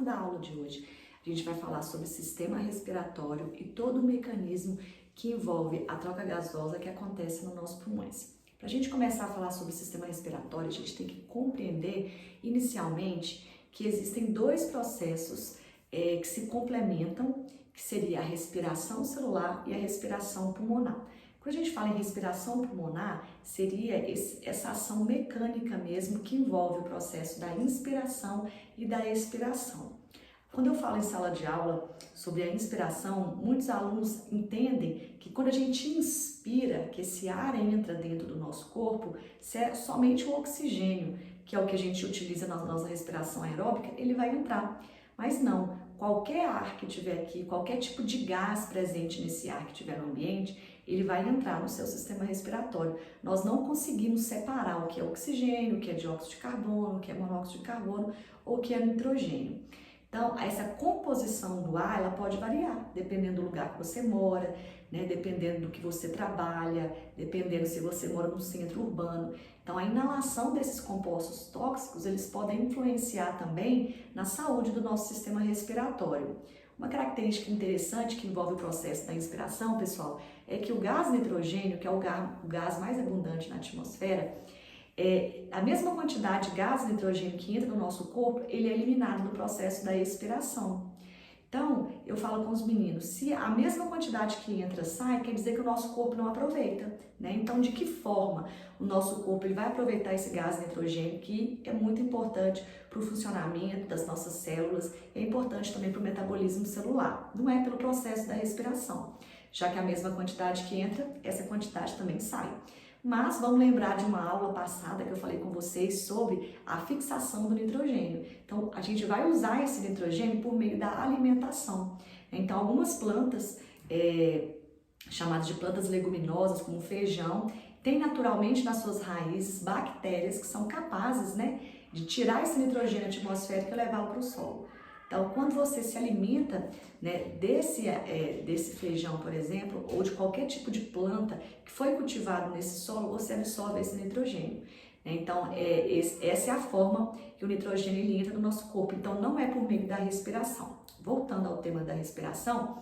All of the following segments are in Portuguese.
tema da aula de hoje. A gente vai falar sobre o sistema respiratório e todo o mecanismo que envolve a troca gasosa que acontece nos nossos pulmões. Para a gente começar a falar sobre o sistema respiratório, a gente tem que compreender inicialmente que existem dois processos que se complementam, que seria a respiração celular e a respiração pulmonar. Quando a gente fala em respiração pulmonar, seria essa ação mecânica mesmo que envolve o processo da inspiração e da expiração. Quando eu falo em sala de aula sobre a inspiração, muitos alunos entendem que quando a gente inspira, que esse ar entra dentro do nosso corpo, é somente o oxigênio, que é o que a gente utiliza na nossa respiração aeróbica, ele vai entrar. Mas não, qualquer ar que tiver aqui, qualquer tipo de gás presente nesse ar que tiver no ambiente, ele vai entrar no seu sistema respiratório. Nós não conseguimos separar o que é oxigênio, o que é dióxido de carbono, o que é monóxido de carbono ou o que é nitrogênio. Então, essa composição do ar, ela pode variar, dependendo do lugar que você mora, né? Dependendo do que você trabalha, dependendo se você mora no centro urbano. Então, a inalação desses compostos tóxicos, eles podem influenciar também na saúde do nosso sistema respiratório. Uma característica interessante que envolve o processo da inspiração, pessoal, é que o gás nitrogênio, que é o gás mais abundante na atmosfera, a mesma quantidade de gás nitrogênio que entra no nosso corpo, ele é eliminado no processo da expiração. Então, eu falo com os meninos, se a mesma quantidade que entra sai, quer dizer que o nosso corpo não aproveita, né? Então, de que forma o nosso corpo ele vai aproveitar esse gás nitrogênio, que é muito importante para o funcionamento das nossas células, é importante também para o metabolismo celular, não é pelo processo da respiração, já que a mesma quantidade que entra, essa quantidade também sai. Mas vamos lembrar de uma aula passada que eu falei com vocês sobre a fixação do nitrogênio. Então, a gente vai usar esse nitrogênio por meio da alimentação. Então, algumas plantas, chamadas de plantas leguminosas, como o feijão, têm naturalmente nas suas raízes bactérias que são capazes, né, de tirar esse nitrogênio atmosférico e levá-lo para o solo. Então, quando você se alimenta, né, desse feijão, por exemplo, ou de qualquer tipo de planta que foi cultivado nesse solo, você absorve esse nitrogênio. Então, essa é a forma que o nitrogênio ele entra no nosso corpo. Então, não é por meio da respiração. Voltando ao tema da respiração,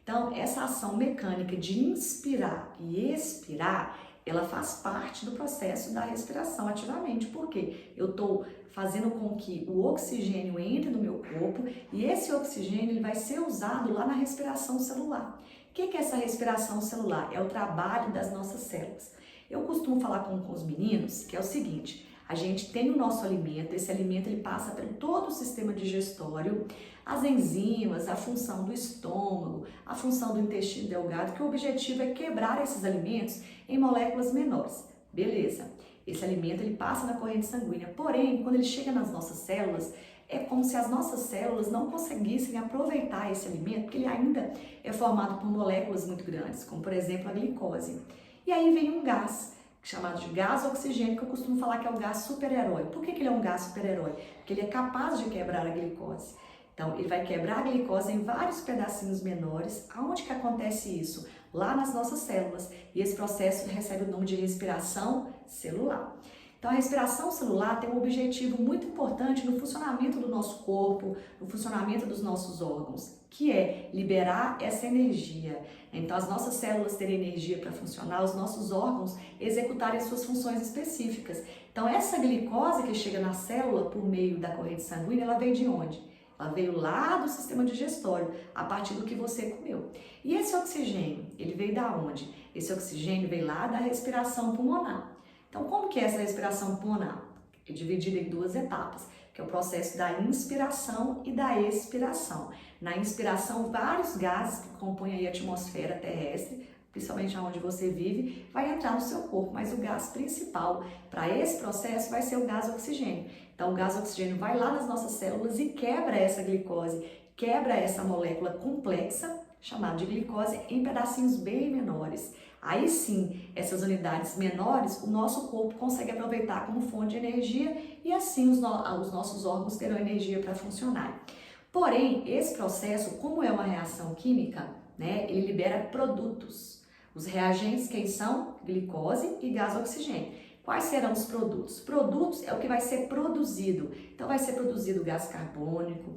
então, essa ação mecânica de inspirar e expirar, ela faz parte do processo da respiração ativamente, porque eu estou fazendo com que o oxigênio entre no meu corpo e esse oxigênio ele vai ser usado lá na respiração celular. O que é essa respiração celular? É o trabalho das nossas células. Eu costumo falar com os meninos que é o seguinte, a gente tem o nosso alimento, esse alimento ele passa por todo o sistema digestório, as enzimas, a função do estômago, a função do intestino delgado, que o objetivo é quebrar esses alimentos em moléculas menores. Beleza, esse alimento ele passa na corrente sanguínea, porém, quando ele chega nas nossas células, é como se as nossas células não conseguissem aproveitar esse alimento, porque ele ainda é formado por moléculas muito grandes, como por exemplo a glicose. E aí vem um gás, chamado de gás oxigênio, que eu costumo falar que é o gás super-herói. Por que ele é um gás super-herói? Porque ele é capaz de quebrar a glicose. Então, ele vai quebrar a glicose em vários pedacinhos menores. Aonde que acontece isso? Lá nas nossas células. E esse processo recebe o nome de respiração celular. Então, a respiração celular tem um objetivo muito importante no funcionamento do nosso corpo, no funcionamento dos nossos órgãos, que é liberar essa energia. Então, as nossas células terem energia para funcionar, os nossos órgãos executarem as suas funções específicas. Então, essa glicose que chega na célula por meio da corrente sanguínea, ela veio de onde? Ela veio lá do sistema digestório, a partir do que você comeu. E esse oxigênio, ele veio da onde? Esse oxigênio veio lá da respiração pulmonar. Então, como que é essa respiração pulmonar? É dividida em duas etapas, que é o processo da inspiração e da expiração. Na inspiração, vários gases que compõem a atmosfera terrestre, principalmente onde você vive, vai entrar no seu corpo, mas o gás principal para esse processo vai ser o gás oxigênio. Então, o gás oxigênio vai lá nas nossas células e quebra essa glicose, quebra essa molécula complexa, chamada de glicose, em pedacinhos bem menores. Aí sim, essas unidades menores, o nosso corpo consegue aproveitar como fonte de energia e assim os nossos órgãos terão energia para funcionar. Porém, esse processo, como é uma reação química, né, ele libera produtos. Os reagentes, quem são? Glicose e gás oxigênio. Quais serão os produtos? Produtos é o que vai ser produzido. Então vai ser produzido gás carbônico,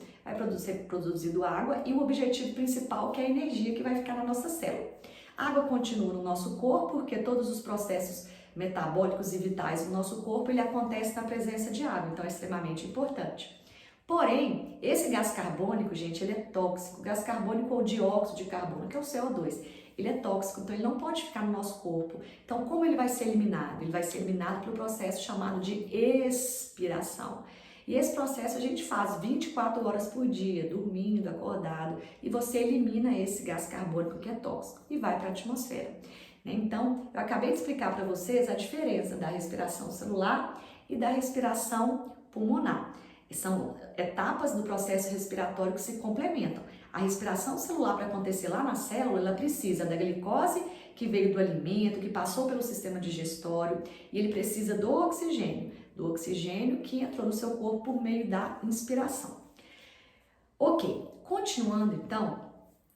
ser produzido água e o objetivo principal que é a energia que vai ficar na nossa célula. A água continua no nosso corpo porque todos os processos metabólicos e vitais do nosso corpo ele acontece na presença de água, então é extremamente importante. Porém, esse gás carbônico, gente, ele é tóxico. Gás carbônico ou dióxido de carbono, que é o CO2, ele é tóxico, então ele não pode ficar no nosso corpo. Então, como ele vai ser eliminado? Ele vai ser eliminado pelo processo chamado de expiração. E esse processo a gente faz 24 horas por dia, dormindo, acordado, e você elimina esse gás carbônico que é tóxico e vai para a atmosfera. Então, eu acabei de explicar para vocês a diferença da respiração celular e da respiração pulmonar. São etapas do processo respiratório que se complementam. A respiração celular, para acontecer lá na célula, ela precisa da glicose que veio do alimento, que passou pelo sistema digestório, e ele precisa do oxigênio que entrou no seu corpo por meio da inspiração. Ok, continuando então,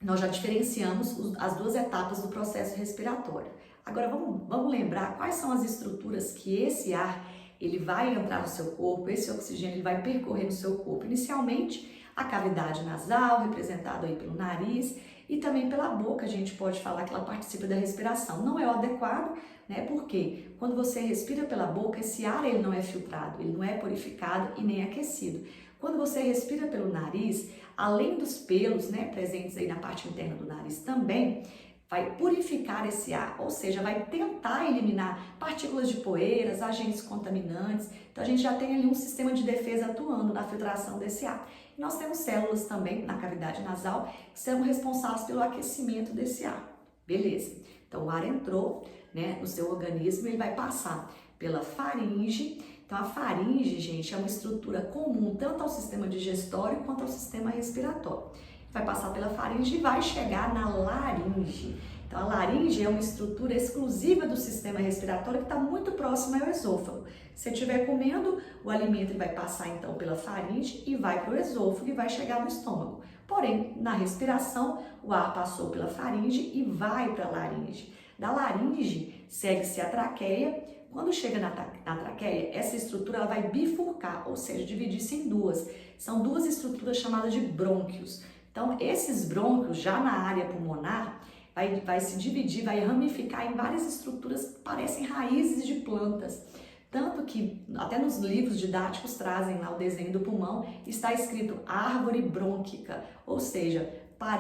nós já diferenciamos as duas etapas do processo respiratório. Agora vamos lembrar quais são as estruturas que esse ar ele vai entrar no seu corpo, esse oxigênio ele vai percorrer no seu corpo. Inicialmente, a cavidade nasal, representada aí pelo nariz, e também pela boca, a gente pode falar que ela participa da respiração. Não é o adequado, né? Porque quando você respira pela boca, esse ar ele não é filtrado, ele não é purificado e nem aquecido. Quando você respira pelo nariz, além dos pelos, né, presentes aí na parte interna do nariz também, vai purificar esse ar, ou seja, vai tentar eliminar partículas de poeiras, agentes contaminantes. Então a gente já tem ali um sistema de defesa atuando na filtração desse ar. E nós temos células também na cavidade nasal que são responsáveis pelo aquecimento desse ar. Beleza. Então o ar entrou, né, no seu organismo, ele vai passar pela faringe. Então a faringe, gente, é uma estrutura comum tanto ao sistema digestório quanto ao sistema respiratório. Vai passar pela faringe e vai chegar na laringe. Então a laringe é uma estrutura exclusiva do sistema respiratório que está muito próxima ao esôfago. Se você estiver comendo, o alimento ele vai passar então pela faringe e vai para o esôfago e vai chegar no estômago. Porém, na respiração, o ar passou pela faringe e vai para a laringe. Da laringe, segue-se a traqueia. Quando chega na traqueia, essa estrutura ela vai bifurcar, ou seja, dividir-se em duas. São duas estruturas chamadas de brônquios. Então, esses brônquios, já na área pulmonar, vai se dividir, vai ramificar em várias estruturas que parecem raízes de plantas. Tanto que, até nos livros didáticos trazem lá o desenho do pulmão, está escrito árvore brônquica, ou seja,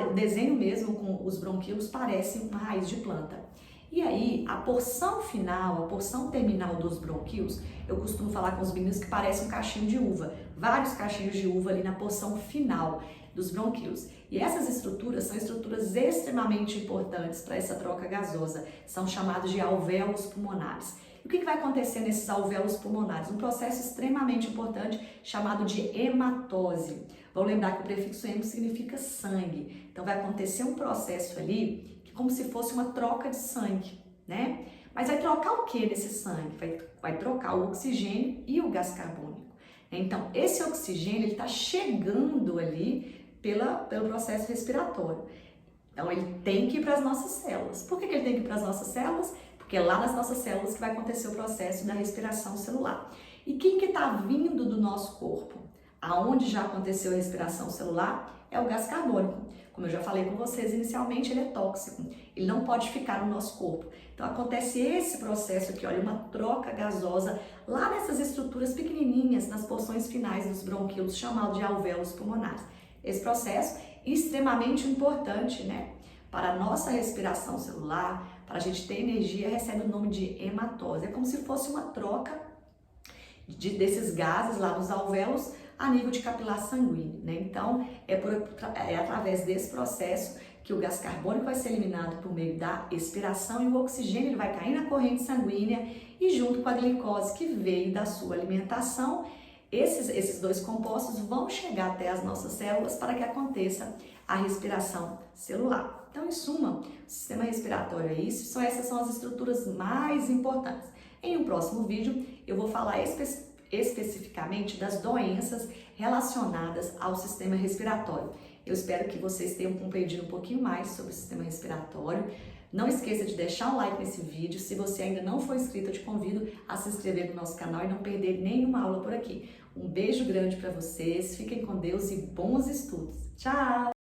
o desenho mesmo com os bronquíolos parece uma raiz de planta. E aí, a porção final, a porção terminal dos bronquíolos, eu costumo falar com os meninos que parece um cachinho de uva, vários cachinhos de uva ali na porção final dos bronquíolos. E essas estruturas são estruturas extremamente importantes para essa troca gasosa, são chamados de alvéolos pulmonares. E o que vai acontecer nesses alvéolos pulmonares? Um processo extremamente importante chamado de hematose. Vão lembrar que o prefixo hemo significa sangue. Então vai acontecer um processo ali como se fosse uma troca de sangue, né? Mas vai trocar o que nesse sangue? Vai trocar o oxigênio e o gás carbônico. Então, esse oxigênio está chegando ali pelo processo respiratório. Então, ele tem que ir para as nossas células. Por que ele tem que ir para as nossas células? Porque é lá nas nossas células que vai acontecer o processo da respiração celular. E quem que está vindo do nosso corpo? Aonde já aconteceu a respiração celular? É o gás carbônico. Como eu já falei com vocês inicialmente, ele é tóxico, ele não pode ficar no nosso corpo. Então acontece esse processo aqui, olha, uma troca gasosa lá nessas estruturas pequenininhas, nas porções finais dos bronquíolos, chamado de alvéolos pulmonares. Esse processo é extremamente importante, né, para a nossa respiração celular, para a gente ter energia, recebe o nome de hematose. É como se fosse uma troca desses gases lá nos alvéolos a nível de capilar sanguíneo, né? Então, é através desse processo que o gás carbônico vai ser eliminado por meio da expiração e o oxigênio ele vai cair na corrente sanguínea e junto com a glicose que veio da sua alimentação, esses dois compostos vão chegar até as nossas células para que aconteça a respiração celular. Então, em suma, o sistema respiratório é isso, essas são as estruturas mais importantes. Em um próximo vídeo, eu vou falar especificamente das doenças relacionadas ao sistema respiratório. Eu espero que vocês tenham compreendido um pouquinho mais sobre o sistema respiratório. Não esqueça de deixar um like nesse vídeo. Se você ainda não for inscrito, eu te convido a se inscrever no nosso canal e não perder nenhuma aula por aqui. Um beijo grande para vocês, fiquem com Deus e bons estudos. Tchau!